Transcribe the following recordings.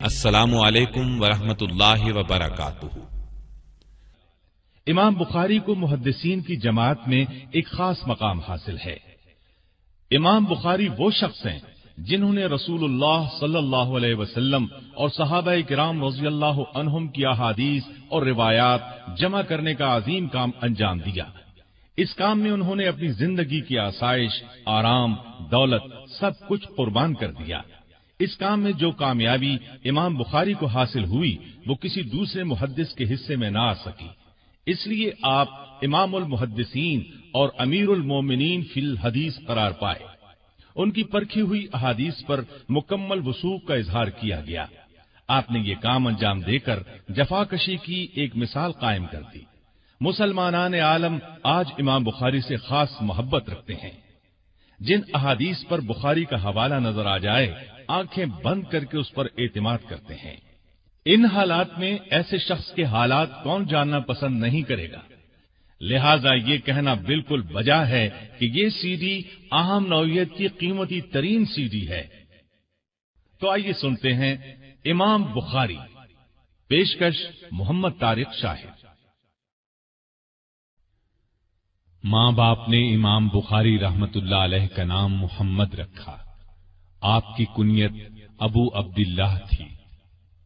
السلام علیکم ورحمۃ اللہ وبرکاتہ۔ امام بخاری کو محدثین کی جماعت میں ایک خاص مقام حاصل ہے۔ امام بخاری وہ شخص ہیں جنہوں نے رسول اللہ صلی اللہ علیہ وسلم اور صحابہ کرام رضی اللہ عنہم کی احادیث اور روایات جمع کرنے کا عظیم کام انجام دیا۔ اس کام میں انہوں نے اپنی زندگی کی آسائش، آرام، دولت سب کچھ قربان کر دیا۔ اس کام میں جو کامیابی امام بخاری کو حاصل ہوئی وہ کسی دوسرے محدث کے حصے میں نہ آ سکی، اس لیے آپ امام المحدثین اور امیر المومنین فی الحدیث قرار پائے۔ ان کی پرکھی ہوئی احادیث پر مکمل وثوق کا اظہار کیا گیا۔ آپ نے یہ کام انجام دے کر جفاکشی کی ایک مثال قائم کر دی۔ مسلمانان عالم آج امام بخاری سے خاص محبت رکھتے ہیں۔ جن احادیث پر بخاری کا حوالہ نظر آ جائے آنکھیں بند کر کے اس پر اعتماد کرتے ہیں۔ ان حالات میں ایسے شخص کے حالات کون جاننا پسند نہیں کرے گا؟ لہذا یہ کہنا بالکل بجا ہے کہ یہ سی ڈی اہم نوعیت کی قیمتی ترین سی ڈی ہے۔ تو آئیے سنتے ہیں امام بخاری، پیشکش محمد طارق شاہد۔ ماں باپ نے امام بخاری رحمت اللہ علیہ کا نام محمد رکھا۔ آپ کی کنیت ابو عبداللہ تھی۔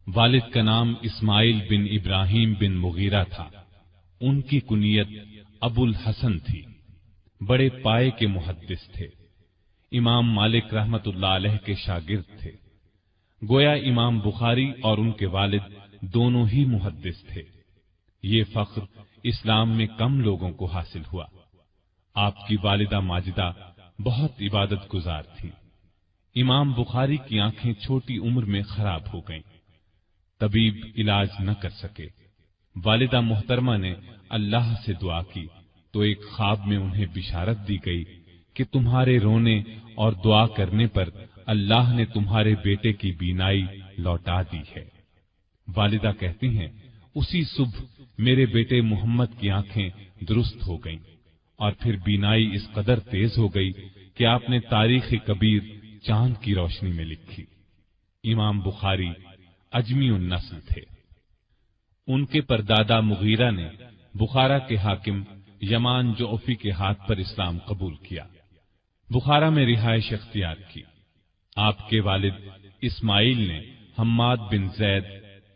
والد کا نام اسماعیل بن ابراہیم بن مغیرہ تھا۔ ان کی کنیت ابو الحسن تھی۔ بڑے پائے کے محدث تھے۔ امام مالک رحمت اللہ علیہ کے شاگرد تھے۔ گویا امام بخاری اور ان کے والد دونوں ہی محدث تھے۔ یہ فخر اسلام میں کم لوگوں کو حاصل ہوا۔ آپ کی والدہ ماجدہ بہت عبادت گزار تھی۔ امام بخاری کی آنکھیں چھوٹی عمر میں خراب ہو گئیں۔ طبیب علاج نہ کر سکے۔ والدہ محترمہ نے اللہ سے دعا کی تو ایک خواب میں انہیں بشارت دی گئی کہ تمہارے رونے اور دعا کرنے پر اللہ نے تمہارے بیٹے کی بینائی لوٹا دی ہے۔ والدہ کہتی ہیں اسی صبح میرے بیٹے محمد کی آنکھیں درست ہو گئیں اور پھر بینائی اس قدر تیز ہو گئی کہ آپ نے تاریخ کبیر چاند کی روشنی میں لکھی۔ امام بخاری اجمی النسل تھے۔ ان کے پردادا مغیرہ نے بخارا کے حاکم یمان جعفی کے ہاتھ پر اسلام قبول کیا۔ بخارا میں رہائش اختیار کی۔ آپ کے والد اسماعیل نے حماد بن زید،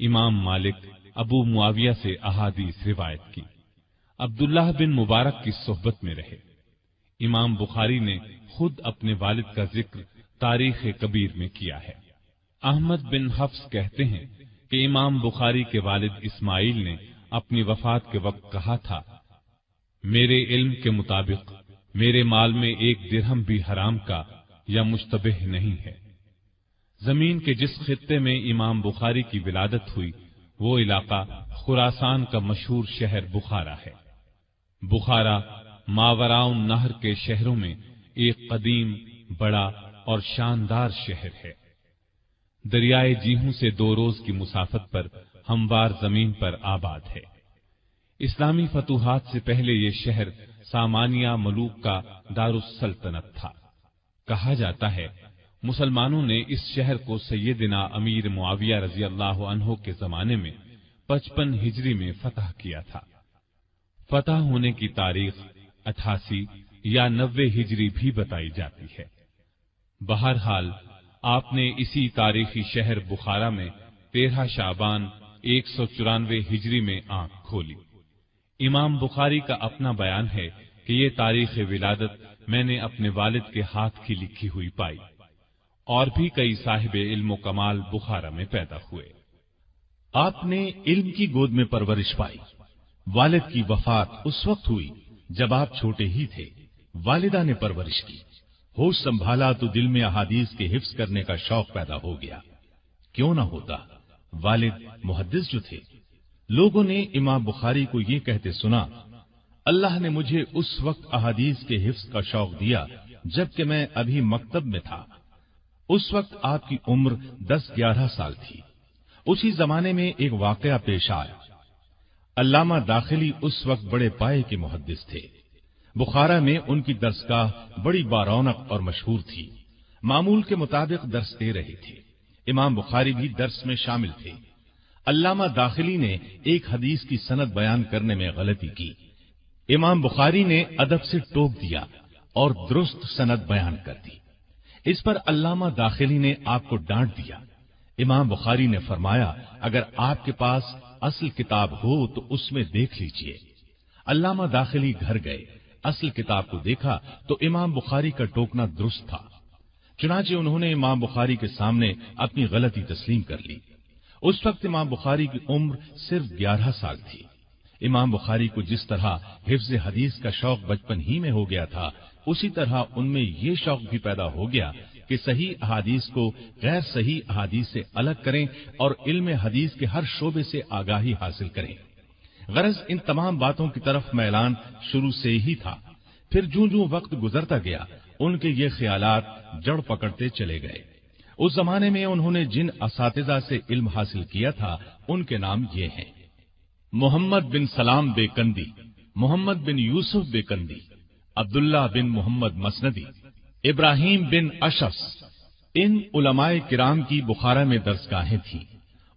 امام مالک، ابو معاویہ سے احادیث روایت کی۔ عبداللہ بن مبارک کی صحبت میں رہے۔ امام بخاری نے خود اپنے والد کا ذکر تاریخ کبیر میں کیا ہے۔ احمد بن حفص کہتے ہیں کہ امام بخاری کے والد اسماعیل نے اپنی وفات کے وقت کہا تھا، میرے علم کے مطابق میرے مال میں ایک درہم بھی حرام کا یا مشتبہ نہیں ہے۔ زمین کے جس خطے میں امام بخاری کی ولادت ہوئی وہ علاقہ خراسان کا مشہور شہر بخارا ہے۔ بخارا ماوراء النہر کے شہروں میں ایک قدیم، بڑا اور شاندار شہر ہے۔ دریائے جیہوں سے 2 روز کی مسافت پر ہموار زمین پر آباد ہے۔ اسلامی فتوحات سے پہلے یہ شہر سامانیہ ملوک کا دارالسلطنت تھا۔ کہا جاتا ہے مسلمانوں نے اس شہر کو سیدنا امیر معاویہ رضی اللہ عنہ کے زمانے میں 55 ہجری میں فتح کیا تھا۔ فتح ہونے کی تاریخ 88 یا 90 ہجری بھی بتائی جاتی ہے۔ بہرحال آپ نے اسی تاریخی شہر بخارا میں 13 شعبان 194 ہجری میں آنکھ کھولی۔ امام بخاری کا اپنا بیان ہے کہ یہ تاریخ ولادت میں نے اپنے والد کے ہاتھ کی لکھی ہوئی پائی۔ اور بھی کئی صاحب علم و کمال بخارا میں پیدا ہوئے۔ آپ نے علم کی گود میں پرورش پائی۔ والد کی وفات اس وقت ہوئی جب آپ چھوٹے ہی تھے۔ والدہ نے پرورش کی، ہوش سنبھالا تو دل میں احادیث کے حفظ کرنے کا شوق پیدا ہو گیا۔ کیوں نہ ہوتا؟ والد محدث جو تھے۔ لوگوں نے امام بخاری کو یہ کہتے سنا، اللہ نے مجھے اس وقت احادیث کے حفظ کا شوق دیا جبکہ میں ابھی مکتب میں تھا۔ اس وقت آپ کی عمر 10-11 سال تھی۔ اسی زمانے میں ایک واقعہ پیش آیا۔ علامہ داخلی اس وقت بڑے پائے کے محدث تھے۔ بخارا میں ان کی درسگاہ بڑی بارونق اور مشہور تھی۔ معمول کے مطابق درس دے رہے تھے۔ امام بخاری بھی درس میں شامل تھے۔ علامہ داخلی نے ایک حدیث کی سند بیان کرنے میں غلطی کی۔ امام بخاری نے ادب سے ٹوک دیا اور درست سند بیان کر دی۔ اس پر علامہ داخلی نے آپ کو ڈانٹ دیا۔ امام بخاری نے فرمایا، اگر آپ کے پاس اصل کتاب ہو تو اس میں دیکھ لیجئے۔ علامہ داخلی گھر گئے، اصل کتاب کو دیکھا تو امام بخاری کا ٹوکنا درست تھا۔ چنانچہ انہوں نے امام بخاری کے سامنے اپنی غلطی تسلیم کر لی۔ اس وقت امام بخاری کی عمر صرف 11 سال تھی۔ امام بخاری کو جس طرح حفظ حدیث کا شوق بچپن ہی میں ہو گیا تھا، اسی طرح ان میں یہ شوق بھی پیدا ہو گیا کہ صحیح احادیث کو غیر صحیح احادیث سے الگ کریں اور علم حدیث کے ہر شعبے سے آگاہی حاصل کریں۔ غرض ان تمام باتوں کی طرف میلان شروع سے ہی تھا۔ پھر جوں جوں وقت گزرتا گیا ان کے یہ خیالات جڑ پکڑتے چلے گئے۔ اس زمانے میں انہوں نے جن اساتذہ سے علم حاصل کیا تھا ان کے نام یہ ہیں: محمد بن سلام بیکندی، محمد بن یوسف بیکندی، عبداللہ بن محمد مسندی، ابراہیم بن اشعث۔ ان علماء کرام کی بخارا میں درسگاہیں تھیں۔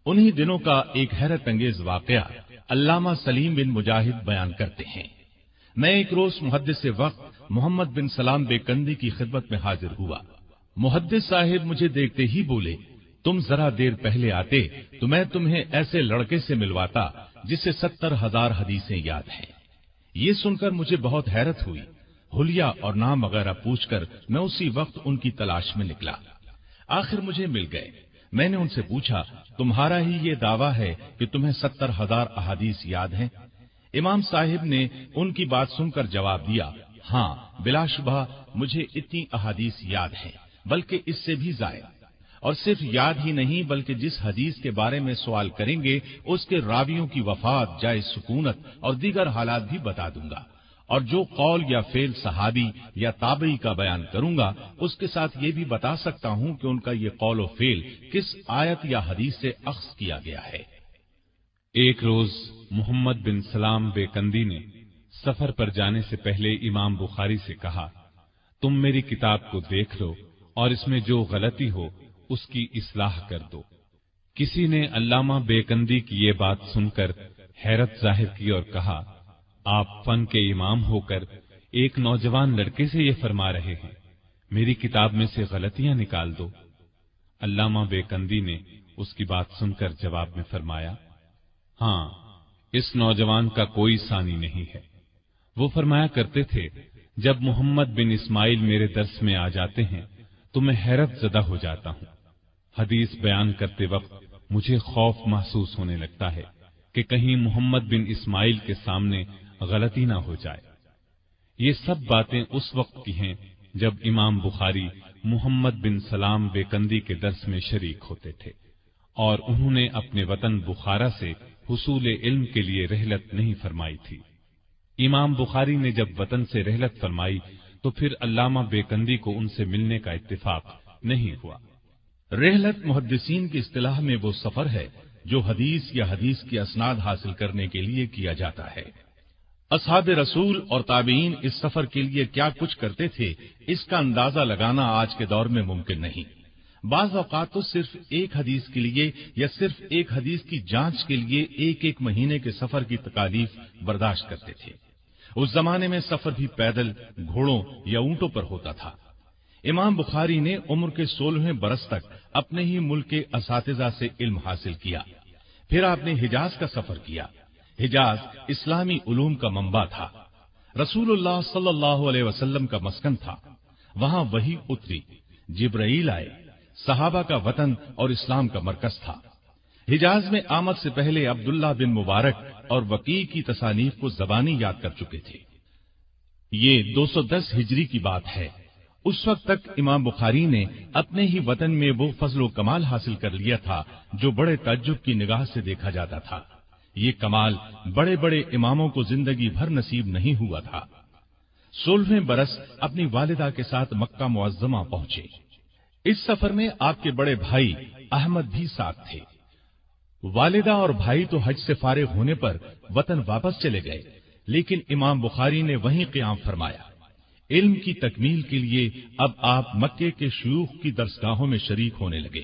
انہی دنوں کا ایک حیرت انگیز واقعہ علامہ سلیم بن مجاہد بیان کرتے ہیں۔ میں ایک روز محدث وقت محمد بن سلام بیکندی کی خدمت میں حاضر ہوا۔ محدث صاحب مجھے دیکھتے ہی بولے، تم ذرا دیر پہلے آتے تو میں تمہیں ایسے لڑکے سے ملواتا جسے 70,000 حدیثیں یاد ہیں۔ یہ سن کر مجھے بہت حیرت ہوئی۔ حلیہ اور نام وغیرہ پوچھ کر میں اسی وقت ان کی تلاش میں نکلا۔ آخر مجھے مل گئے۔ میں نے ان سے پوچھا، تمہارا ہی یہ دعویٰ ہے کہ تمہیں 70,000 احادیث یاد ہیں؟ امام صاحب نے ان کی بات سن کر جواب دیا، ہاں بلا شبہ مجھے اتنی احادیث یاد ہیں، بلکہ اس سے بھی زائد۔ اور صرف یاد ہی نہیں بلکہ جس حدیث کے بارے میں سوال کریں گے اس کے راویوں کی وفات، جائز سکونت اور دیگر حالات بھی بتا دوں گا، اور جو قول یا فعل صحابی یا تابعی کا بیان کروں گا اس کے ساتھ یہ بھی بتا سکتا ہوں کہ ان کا یہ قول و فعل کس آیت یا حدیث سے اخذ کیا گیا ہے۔ ایک روز محمد بن سلام بیکندی نے سفر پر جانے سے پہلے امام بخاری سے کہا، تم میری کتاب کو دیکھ لو اور اس میں جو غلطی ہو اس کی اصلاح کر دو۔ کسی نے علامہ بیکندی کی یہ بات سن کر حیرت ظاہر کی اور کہا، آپ فن کے امام ہو کر ایک نوجوان لڑکے سے یہ فرما رہے ہیں، میری کتاب میں سے غلطیاں نکال دو۔ علامہ بیکندی نے اس کی بات سن کر جواب میں فرمایا، ہاں اس نوجوان کا کوئی ثانی نہیں ہے۔ وہ فرمایا کرتے تھے، جب محمد بن اسماعیل میرے درس میں آ جاتے ہیں تو میں حیرت زدہ ہو جاتا ہوں۔ حدیث بیان کرتے وقت مجھے خوف محسوس ہونے لگتا ہے کہ کہیں محمد بن اسماعیل کے سامنے غلطی نہ ہو جائے۔ یہ سب باتیں اس وقت کی ہیں جب امام بخاری محمد بن سلام بیکندی کے درس میں شریک ہوتے تھے، اور انہوں نے اپنے وطن بخارا سے حصول علم کے لیے رحلت نہیں فرمائی تھی۔ امام بخاری نے جب وطن سے رحلت فرمائی تو پھر علامہ بیکندی کو ان سے ملنے کا اتفاق نہیں ہوا۔ رحلت محدثین کی اصطلاح میں وہ سفر ہے جو حدیث یا حدیث کی اسناد حاصل کرنے کے لیے کیا جاتا ہے۔ اصحاب رسول اور تابعین اس سفر کے لیے کیا کچھ کرتے تھے اس کا اندازہ لگانا آج کے دور میں ممکن نہیں۔ بعض اوقات تو صرف ایک حدیث کے لیے یا صرف ایک حدیث کی جانچ کے لیے ایک مہینے کے سفر کی تکالیف برداشت کرتے تھے۔ اس زمانے میں سفر بھی پیدل، گھوڑوں یا اونٹوں پر ہوتا تھا۔ امام بخاری نے عمر کے 16ویں برس تک اپنے ہی ملک کے اساتذہ سے علم حاصل کیا۔ پھر آپ نے حجاز کا سفر کیا۔ حجاز اسلامی علوم کا منبع تھا، رسول اللہ صلی اللہ علیہ وسلم کا مسکن تھا۔ وہاں وحی اتری، جبرائیل آئے، صحابہ کا وطن اور اسلام کا مرکز تھا۔ حجاز میں آمد سے پہلے عبداللہ بن مبارک اور وقیع کی تصانیف کو زبانی یاد کر چکے تھے۔ یہ 210 ہجری کی بات ہے۔ اس وقت تک امام بخاری نے اپنے ہی وطن میں وہ فضل و کمال حاصل کر لیا تھا جو بڑے تعجب کی نگاہ سے دیکھا جاتا تھا۔ یہ کمال بڑے بڑے اماموں کو زندگی بھر نصیب نہیں ہوا تھا۔ 16ویں برس اپنی والدہ کے ساتھ مکہ معظمہ پہنچے۔ اس سفر میں آپ کے بڑے بھائی احمد بھی ساتھ تھے۔ والدہ اور بھائی تو حج سے فارغ ہونے پر وطن واپس چلے گئے، لیکن امام بخاری نے وہیں قیام فرمایا۔ علم کی تکمیل کے لیے اب آپ مکے کے شیوخ کی درسگاہوں میں شریک ہونے لگے۔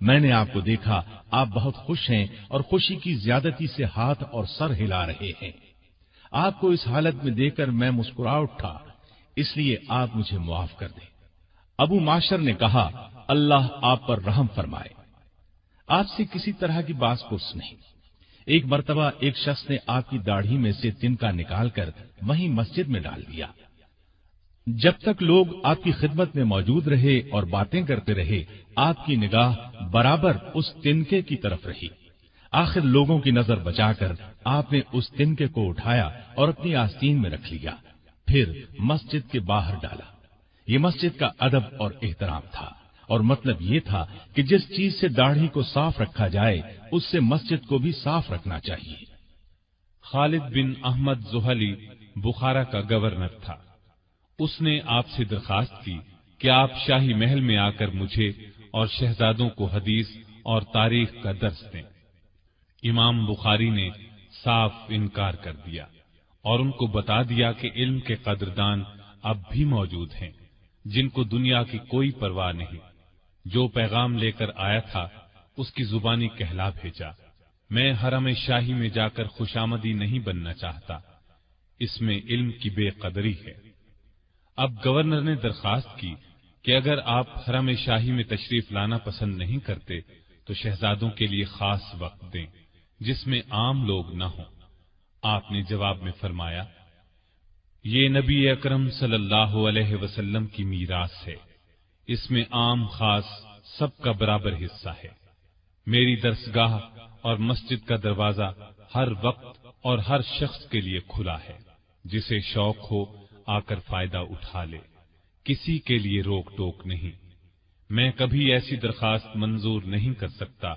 میں نے آپ کو دیکھا آپ بہت خوش ہیں اور خوشی کی زیادتی سے ہاتھ اور سر ہلا رہے ہیں۔ آپ کو اس حالت میں دیکھ کر میں مسکرا اٹھا، اس لیے آپ مجھے معاف کر دیں۔ ابو معاشر نے کہا، اللہ آپ پر رحم فرمائے، آپ سے کسی طرح کی باس پرس نہیں۔ ایک مرتبہ ایک شخص نے آپ کی داڑھی میں سے تنکا نکال کر وہیں مسجد میں ڈال دیا۔ جب تک لوگ آپ کی خدمت میں موجود رہے اور باتیں کرتے رہے، آپ کی نگاہ برابر اس تنکے کی طرف رہی۔ آخر لوگوں کی نظر بچا کر آپ نے اس تنکے کو اٹھایا اور اپنی آستین میں رکھ لیا، پھر مسجد کے باہر ڈالا۔ یہ مسجد کا ادب اور احترام تھا، اور مطلب یہ تھا کہ جس چیز سے داڑھی کو صاف رکھا جائے اس سے مسجد کو بھی صاف رکھنا چاہیے۔ خالد بن احمد زحلی بخارا کا گورنر تھا۔ اس نے آپ سے درخواست کی کہ آپ شاہی محل میں آ کر مجھے اور شہزادوں کو حدیث اور تاریخ کا درس دیں۔ امام بخاری نے صاف انکار کر دیا اور ان کو بتا دیا کہ علم کے قدردان اب بھی موجود ہیں جن کو دنیا کی کوئی پرواہ نہیں۔ جو پیغام لے کر آیا تھا اس کی زبانی کہلا بھیجا۔ میں حرم شاہی میں جا کر خوشامدی نہیں بننا چاہتا، اس میں علم کی بے قدری ہے۔ اب گورنر نے درخواست کی کہ اگر آپ حرم شاہی میں تشریف لانا پسند نہیں کرتے تو شہزادوں کے لیے خاص وقت دیں جس میں عام لوگ نہ ہوں۔ آپ نے جواب میں فرمایا، یہ نبی اکرم صلی اللہ علیہ وسلم کی میراث ہے، اس میں عام خاص سب کا برابر حصہ ہے۔ میری درسگاہ اور مسجد کا دروازہ ہر وقت اور ہر شخص کے لیے کھلا ہے، جسے شوق ہو آ کر فائدہ اٹھا لے، کسی کے لیے روک ٹوک نہیں۔ میں کبھی ایسی درخواست منظور نہیں کر سکتا۔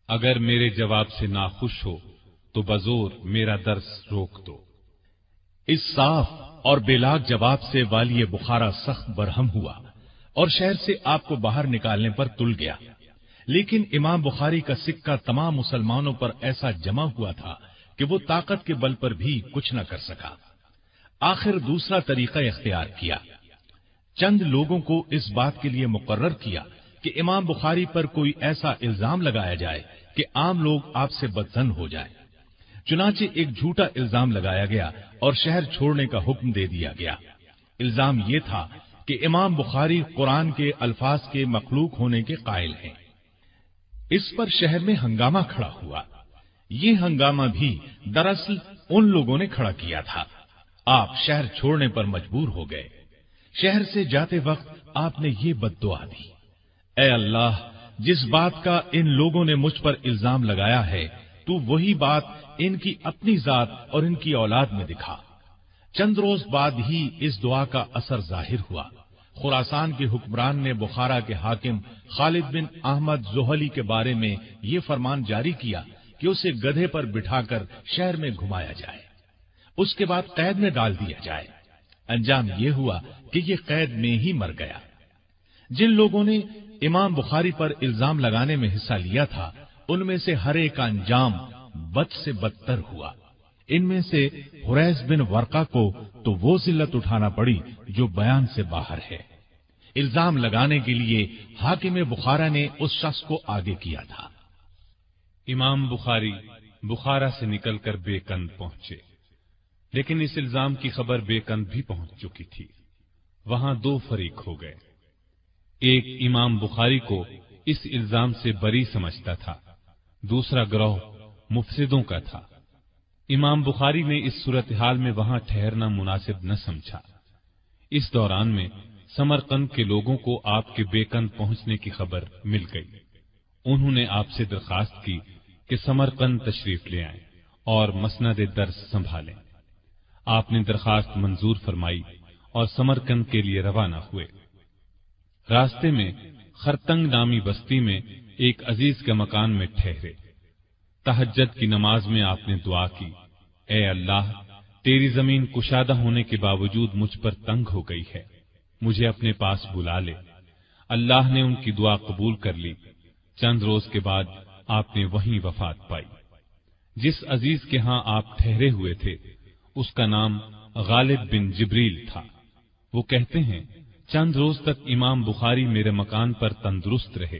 اگر میرے جواب سے ناخوش ہو تو بزور میرا درس روک دو۔ اس صاف اور بے لاگ جواب سے والی بخارا سخت برہم ہوا اور شہر سے آپ کو باہر نکالنے پر تل گیا، لیکن امام بخاری کا سکہ تمام مسلمانوں پر ایسا جمع ہوا تھا کہ وہ طاقت کے بل پر بھی کچھ نہ کر سکا۔ آخر دوسرا طریقہ اختیار کیا، چند لوگوں کو اس بات کے لیے مقرر کیا کہ امام بخاری پر کوئی ایسا الزام لگایا جائے کہ عام لوگ آپ سے بدظن ہو جائیں۔ چنانچہ ایک جھوٹا الزام لگایا گیا اور شہر چھوڑنے کا حکم دے دیا گیا۔ الزام یہ تھا کہ امام بخاری قرآن کے الفاظ کے مخلوق ہونے کے قائل ہیں۔ اس پر شہر میں ہنگامہ کھڑا ہوا۔ یہ ہنگامہ بھی دراصل ان لوگوں نے کھڑا کیا تھا۔ آپ شہر چھوڑنے پر مجبور ہو گئے۔ شہر سے جاتے وقت آپ نے یہ بد دعا دی، اے اللہ، جس بات کا ان لوگوں نے مجھ پر الزام لگایا ہے تو وہی بات ان کی اپنی ذات اور ان کی اولاد میں دکھا۔ چند روز بعد ہی اس دعا کا اثر ظاہر ہوا۔ خراسان کے حکمران نے بخارا کے حاکم خالد بن احمد زحلی کے بارے میں یہ فرمان جاری کیا کہ اسے گدھے پر بٹھا کر شہر میں گھمایا جائے، اس کے بعد قید میں ڈال دیا جائے۔ انجام یہ ہوا کہ یہ قید میں ہی مر گیا۔ جن لوگوں نے امام بخاری پر الزام لگانے میں حصہ لیا تھا ان میں سے ہر ایک کا انجام بد سے بدتر ہوا۔ ان میں سے حریث بن ورقہ کو تو وہ ذلت اٹھانا پڑی جو بیان سے باہر ہے۔ الزام لگانے کے لیے حاکم بخارا نے اس شخص کو آگے کیا تھا۔ امام بخاری بخارا سے نکل کر بیکند پہنچے، لیکن اس الزام کی خبر بیکند بھی پہنچ چکی تھی۔ وہاں دو فریق ہو گئے۔ ایک امام بخاری کو اس الزام سے بری سمجھتا تھا، دوسرا گروہ مفسدوں کا تھا۔ امام بخاری نے اس صورتحال میں وہاں ٹھہرنا مناسب نہ سمجھا۔ اس دوران میں سمرقند کے لوگوں کو آپ کے بیکند پہنچنے کی خبر مل گئی۔ انہوں نے آپ سے درخواست کی کہ سمرقند تشریف لے آئیں اور مسند درس سنبھالیں۔ آپ نے درخواست منظور فرمائی اور سمرقند کے لیے روانہ ہوئے۔ راستے میں خرتنگ نامی بستی میں ایک عزیز کے مکان میں ٹھہرے۔ تہجد کی نماز میں آپ نے دعا کی، اے اللہ، تیری زمین کشادہ ہونے کے باوجود مجھ پر تنگ ہو گئی ہے، مجھے اپنے پاس بلا لے۔ اللہ نے ان کی دعا قبول کر لی۔ چند روز کے بعد آپ نے وہیں وفات پائی۔ جس عزیز کے ہاں آپ ٹھہرے ہوئے تھے اس کا نام غالب بن جبریل تھا۔ وہ کہتے ہیں چند روز تک امام بخاری میرے مکان پر تندرست رہے۔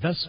10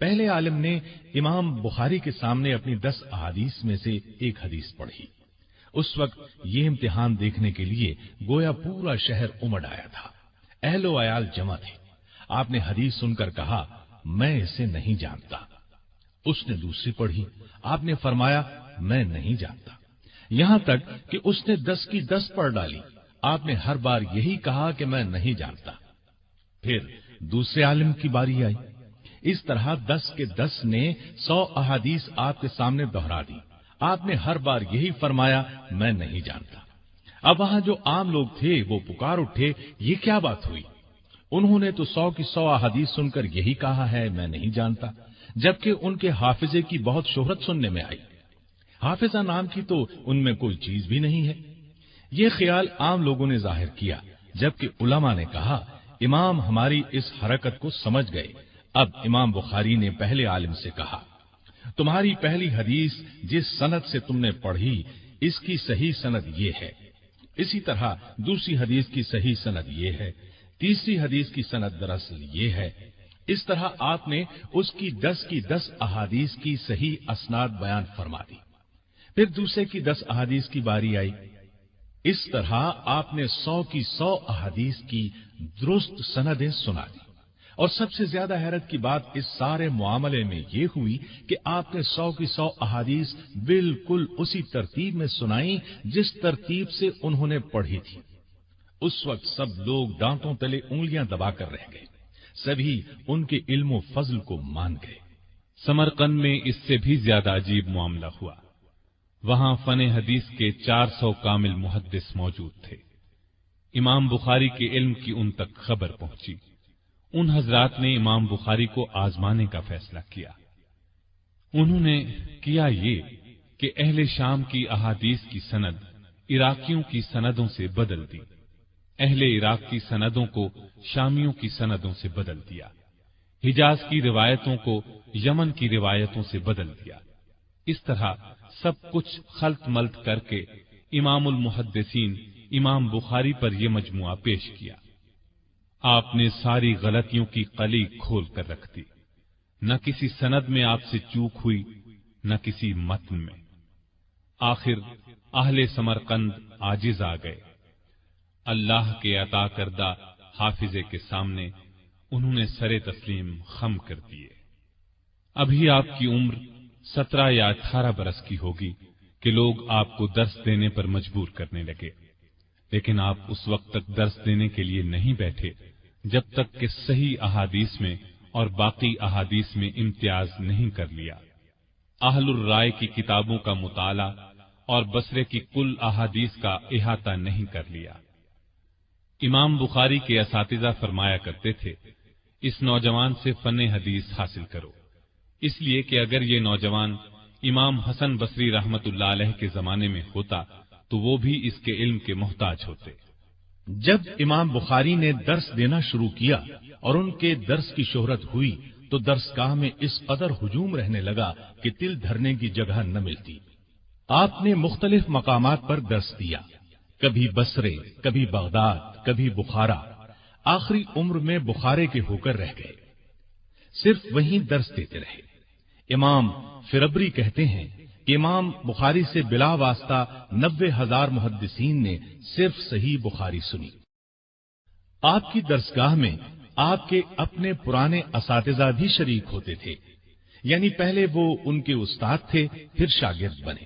پہلے عالم نے امام بخاری کے سامنے اپنی 10 احادیث میں سے ایک حدیث پڑھی۔ اس وقت یہ امتحان دیکھنے کے لیے گویا پورا شہر امڑ آیا تھا، اہل و عیال جمع تھے۔ آپ نے حدیث سن کر کہا، میں اسے نہیں جانتا۔ اس نے دوسری پڑھی، آپ نے فرمایا، میں نہیں جانتا۔ یہاں تک کہ اس نے 10 کی 10 پڑھ ڈالی۔ آپ نے ہر بار یہی کہا کہ میں نہیں جانتا۔ پھر دوسرے عالم کی باری آئی۔ اس طرح 10 کے 10 نے 100 احادیث آپ کے سامنے دہرا دی۔ آپ نے ہر بار یہی فرمایا، میں نہیں جانتا۔ اب وہاں جو عام لوگ تھے وہ پکار اٹھے، یہ کیا بات ہوئی؟ انہوں نے تو 100 کی 100 احادیث سن کر یہی کہا ہے، میں نہیں جانتا، جبکہ ان کے حافظے کی بہت شہرت سننے میں آئی۔ حافظہ نام کی تو ان میں کوئی چیز بھی نہیں ہے۔ یہ خیال عام لوگوں نے ظاہر کیا، جبکہ علماء نے کہا، امام ہماری اس حرکت کو سمجھ گئے۔ اب امام بخاری نے پہلے عالم سے کہا، تمہاری پہلی حدیث جس سند سے تم نے پڑھی، اس کی صحیح سند یہ ہے، اسی طرح دوسری حدیث کی صحیح سند یہ ہے، تیسری حدیث کی سند دراصل یہ ہے۔ اس طرح آپ نے اس کی 10 کی 10 احادیث کی صحیح اسناد بیان فرما دی۔ پھر دوسرے کی 10 احادیث کی باری آئی۔ اس طرح آپ نے 100 کی 100 احادیث کی درست سندیں سنا دی۔ اور سب سے زیادہ حیرت کی بات اس سارے معاملے میں یہ ہوئی کہ آپ نے 100 کی 100 احادیث بالکل اسی ترتیب میں سنائی جس ترتیب سے انہوں نے پڑھی تھی۔ اس وقت سب لوگ دانتوں تلے انگلیاں دبا کر رہ گئے، سبھی ان کے علم و فضل کو مان گئے۔ سمرقند میں اس سے بھی زیادہ عجیب معاملہ ہوا۔ وہاں فن حدیث کے 400 کامل محدث موجود تھے۔ امام بخاری کے علم کی ان تک خبر پہنچی۔ ان حضرات نے امام بخاری کو آزمانے کا فیصلہ کیا۔ انہوں نے کیا یہ کہ اہل شام کی احادیث کی سند عراقیوں کی سندوں سے بدل دی، اہل عراق کی سندوں کو شامیوں کی سندوں سے بدل دیا، حجاز کی روایتوں کو یمن کی روایتوں سے بدل دیا۔ اس طرح سب کچھ خلط ملط کر کے امام المحدثین امام بخاری پر یہ مجموعہ پیش کیا۔ آپ نے ساری غلطیوں کی قلی کھول کر رکھ دی۔ نہ کسی سند میں آپ سے چوک ہوئی، نہ کسی متن میں۔ آخر اہل سمرقند عاجز آ گئے۔ اللہ کے عطا کردہ حافظے کے سامنے انہوں نے سر تسلیم خم کر دیے۔ ابھی آپ کی عمر 17 یا 18 برس کی ہوگی کہ لوگ آپ کو درس دینے پر مجبور کرنے لگے، لیکن آپ اس وقت تک درس دینے کے لیے نہیں بیٹھے جب تک کہ صحیح احادیث میں اور باقی احادیث میں امتیاز نہیں کر لیا، اہل الرائے کی کتابوں کا مطالعہ اور بصرے کی کل احادیث کا احاطہ نہیں کر لیا۔ امام بخاری کے اساتذہ فرمایا کرتے تھے، اس نوجوان سے فن حدیث حاصل کرو، اس لیے کہ اگر یہ نوجوان امام حسن بصری رحمت اللہ علیہ کے زمانے میں ہوتا تو وہ بھی اس کے علم کے محتاج ہوتے۔ جب امام بخاری نے درس دینا شروع کیا اور ان کے درس کی شہرت ہوئی تو درسگاہ میں اس قدر ہجوم رہنے لگا کہ تل دھرنے کی جگہ نہ ملتی۔ آپ نے مختلف مقامات پر درس دیا، کبھی بصرے، کبھی بغداد، کبھی بخارا، آخری عمر میں بخارے کے ہو کر رہ گئے، صرف وہیں درس دیتے رہے۔ امام فربری کہتے ہیں کہ امام بخاری سے بلا واسطہ 90,000 محدثین نے صرف صحیح بخاری سنی۔ آپ کی درسگاہ میں آپ کے اپنے پرانے اساتذہ بھی شریک ہوتے تھے، یعنی پہلے وہ ان کے استاد تھے، پھر شاگرد بنے۔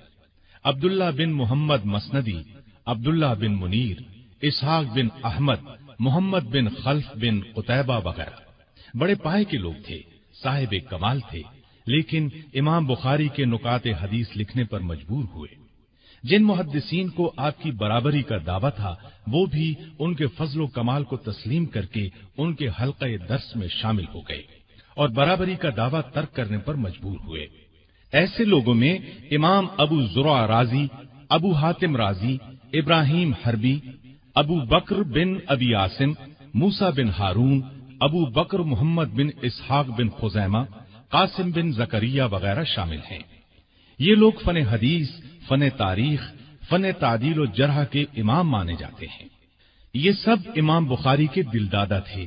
عبداللہ بن محمد مسندی، عبداللہ بن منیر، اسحاق بن احمد، محمد بن خلف بن قتیبہ وغیرہ بڑے پائے کے لوگ تھے، صاحب کمال تھے، لیکن امام بخاری کے نکات حدیث لکھنے پر مجبور ہوئے۔ جن محدثین کو آپ کی برابری کا دعویٰ تھا وہ بھی ان کے فضل و کمال کو تسلیم کر کے ان کے حلقہ درس میں شامل ہو گئے اور برابری کا دعویٰ ترک کرنے پر مجبور ہوئے۔ ایسے لوگوں میں امام ابو زرع رازی، ابو حاتم رازی، ابراہیم حربی، ابو بکر بن ابی عاصم، موسیٰ بن ہارون، ابو بکر محمد بن اسحاق بن خزیمہ، قاسم بن زکریہ وغیرہ شامل ہیں۔ یہ لوگ فن حدیث، فن تاریخ، فن تعدیل و جرح کے امام مانے جاتے ہیں۔ یہ سب امام بخاری کے دل دادا تھے۔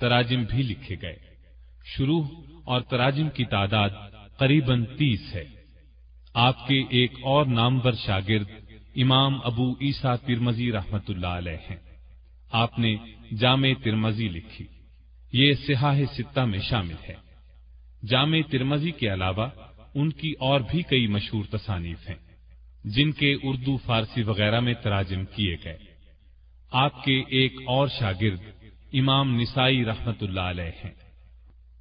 تراجم بھی لکھے گئے۔ شروح اور تراجم کی تعداد قریباً 30 ہے۔ آپ کے ایک اور نامور شاگرد امام ابو عیسیٰ ترمذی رحمۃ اللہ علیہ ہیں۔ آپ نے جامع ترمذی لکھی، یہ صحاح ستہ میں شامل ہے۔ جامع ترمذی کے علاوہ ان کی اور بھی کئی مشہور تصانیف ہیں جن کے اردو، فارسی وغیرہ میں تراجم کیے گئے۔ آپ کے ایک اور شاگرد امام نسائی رحمۃ اللہ علیہ ہیں۔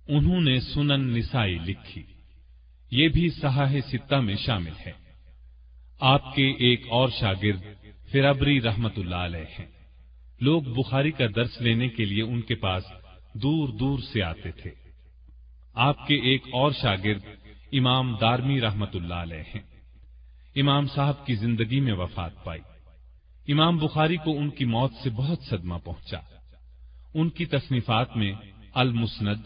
انہوں نے سنن نسائی لکھی، یہ بھی صحاح ستہ میں شامل ہے۔ آپ کے ایک اور شاگرد فرابری رحمۃ اللہ علیہ ہیں۔ لوگ بخاری کا درس لینے کے لیے ان کے پاس دور دور سے آتے تھے۔ آپ کے ایک اور شاگرد امام دارمی رحمۃ اللہ علیہ ہیں۔ امام صاحب کی زندگی میں وفات پائی۔ امام بخاری کو ان کی موت سے بہت صدمہ پہنچا۔ ان کی تصنیفات میں المسند،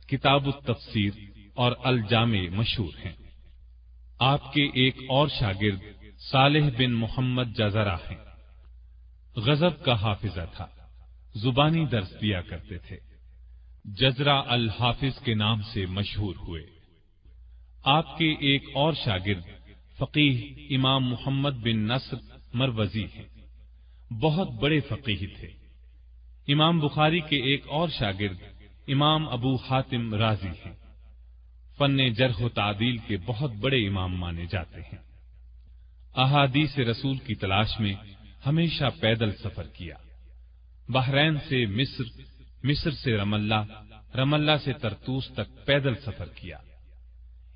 کتاب التفسیر اور الجامع مشہور ہیں۔ آپ کے ایک اور شاگرد صالح بن محمد جزرہ ہیں۔ غضب کا حافظہ تھا، زبانی درس دیا کرتے تھے۔ جزرہ الحافظ کے نام سے مشہور ہوئے۔ آپ کے ایک اور شاگرد فقیہ امام محمد بن نصر مروزی ہیں، بہت بڑے فقیہ تھے۔ امام بخاری کے ایک اور شاگرد امام ابو حاتم رازی ہیں، فن جرح و تعدیل کے بہت بڑے امام مانے جاتے ہیں۔ احادیث رسول کی تلاش میں ہمیشہ پیدل سفر کیا۔ بحرین سے مصر، مصر سے رم اللہ سے طرطوس تک پیدل سفر کیا۔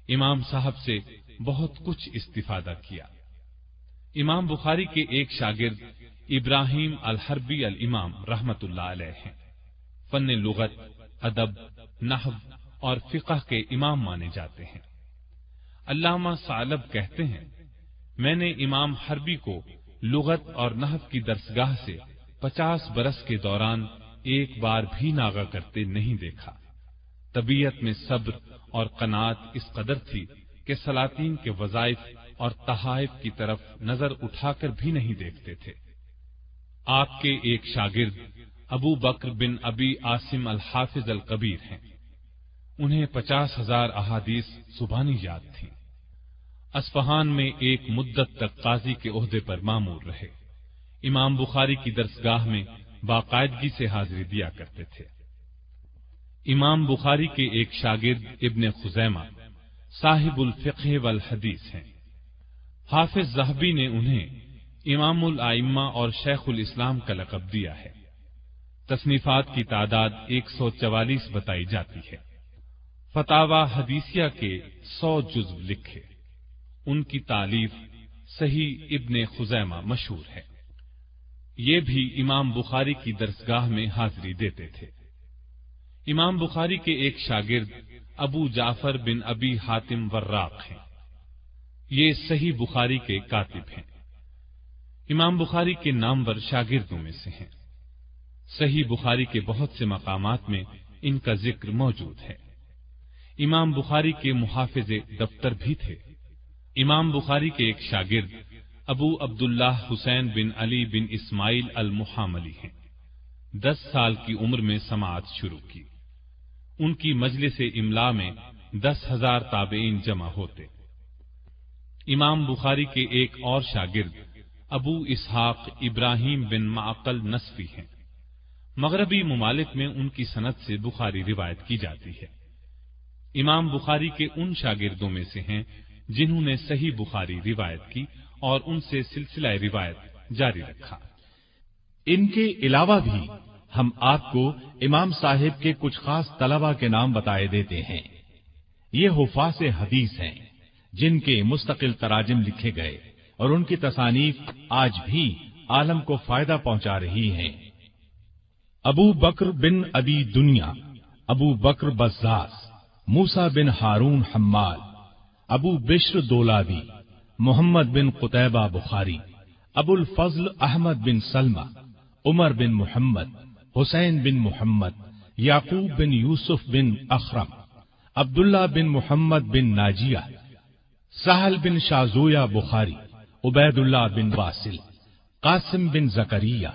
امام صاحب سے بہت کچھ استفادہ کیا۔ امام بخاری کے ایک شاگرد ابراہیم الحربی الامام رحمت اللہ علیہ ہیں، فن لغت، ادب، نحو اور فقہ کے امام مانے جاتے ہیں۔ علامہ ثعلب کہتے ہیں، میں نے امام حربی کو لغت اور نحو کی درسگاہ سے 50 برس کے دوران ایک بار بھی ناغہ کرتے نہیں دیکھا۔ طبیعت میں صبر اور قناعت اس قدر تھی کہ سلاطین کے وظائف اور تحائف کی طرف نظر اٹھا کر بھی نہیں دیکھتے تھے۔ آپ کے ایک شاگرد ابو بکر بن ابی عاصم الحافظ الکبیر ہیں۔ انہیں 50,000 احادیث زبانی یاد تھیں۔ اصفہان میں ایک مدت تک قاضی کے عہدے پر مامور رہے۔ امام بخاری کی درسگاہ میں باقاعدگی سے حاضری دیا کرتے تھے۔ امام بخاری کے ایک شاگرد ابن خزیمہ صاحب الفقہ والحدیث ہیں۔ حافظ ذہبی نے انہیں امام الائمہ اور شیخ الاسلام کا لقب دیا ہے۔ تصنیفات کی تعداد 144 بتائی جاتی ہے۔ فتاوی حدیثیہ کے 100 جزو لکھے۔ ان کی تالیف صحیح ابن خزیمہ مشہور ہے۔ یہ بھی امام بخاری کی درسگاہ میں حاضری دیتے تھے۔ امام بخاری کے ایک شاگرد ابو جعفر بن ابی حاتم وراق ہیں۔ یہ صحیح بخاری کے کاتب ہیں۔ امام بخاری کے نامور شاگردوں میں سے ہیں۔ صحیح بخاری کے بہت سے مقامات میں ان کا ذکر موجود ہے۔ امام بخاری کے محافظ دفتر بھی تھے۔ امام بخاری کے ایک شاگرد ابو عبداللہ حسین بن علی بن اسماعیل المحاملی ہیں۔ 10 سال کی عمر میں سماعت شروع کی۔ ان کی مجلس املا میں 10,000 تابعین جمع ہوتے۔ امام بخاری کے ایک اور شاگرد ابو اسحاق ابراہیم بن معقل نصفی ہیں۔ مغربی ممالک میں ان کی سند سے بخاری روایت کی جاتی ہے۔ امام بخاری کے ان شاگردوں میں سے ہیں جنہوں نے صحیح بخاری روایت کی اور ان سے سلسلہ روایت جاری رکھا۔ ان کے علاوہ بھی ہم آپ کو امام صاحب کے کچھ خاص طلبہ کے نام بتائے دیتے ہیں۔ یہ حفاظ حدیث ہیں جن کے مستقل تراجم لکھے گئے اور ان کی تصانیف آج بھی عالم کو فائدہ پہنچا رہی ہیں۔ ابو بکر بن ابی دنیا، ابو بکر بزاز، موسیٰ بن ہارون حمال، ابو بشر دولابی، محمد بن قتیبہ بخاری، ابو الفضل احمد بن سلمہ، عمر بن محمد، حسین بن محمد، یعقوب بن یوسف بن اخرم، عبداللہ بن محمد بن ناجیہ، سہل بن شازویہ بخاری، عبید اللہ بن واصل، قاسم بن زکریہ،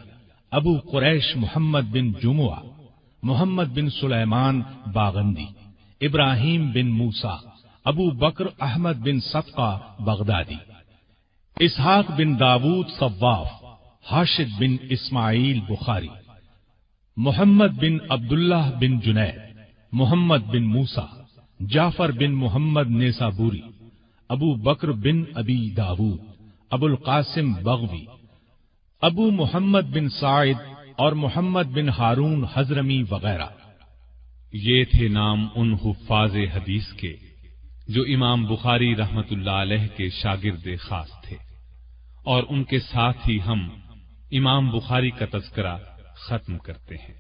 ابو قریش محمد بن جمعہ، محمد بن سلیمان باغندی، ابراہیم بن موسیٰ، ابو بکر احمد بن صدقہ بغدادی، اسحاق بن داود صواف، حاشد بن اسماعیل بخاری، محمد بن عبداللہ بن جنید، محمد بن موسیٰ، جعفر بن محمد نیسابوری، ابو بکر بن ابی داود، ابو القاسم بغوی، ابو محمد بن سعید اور محمد بن ہارون حضرمی وغیرہ۔ یہ تھے نام ان حفاظ حدیث کے جو امام بخاری رحمت اللہ علیہ کے شاگرد خاص تھے، اور ان کے ساتھ ہی ہم امام بخاری کا تذکرہ ختم کرتے ہیں۔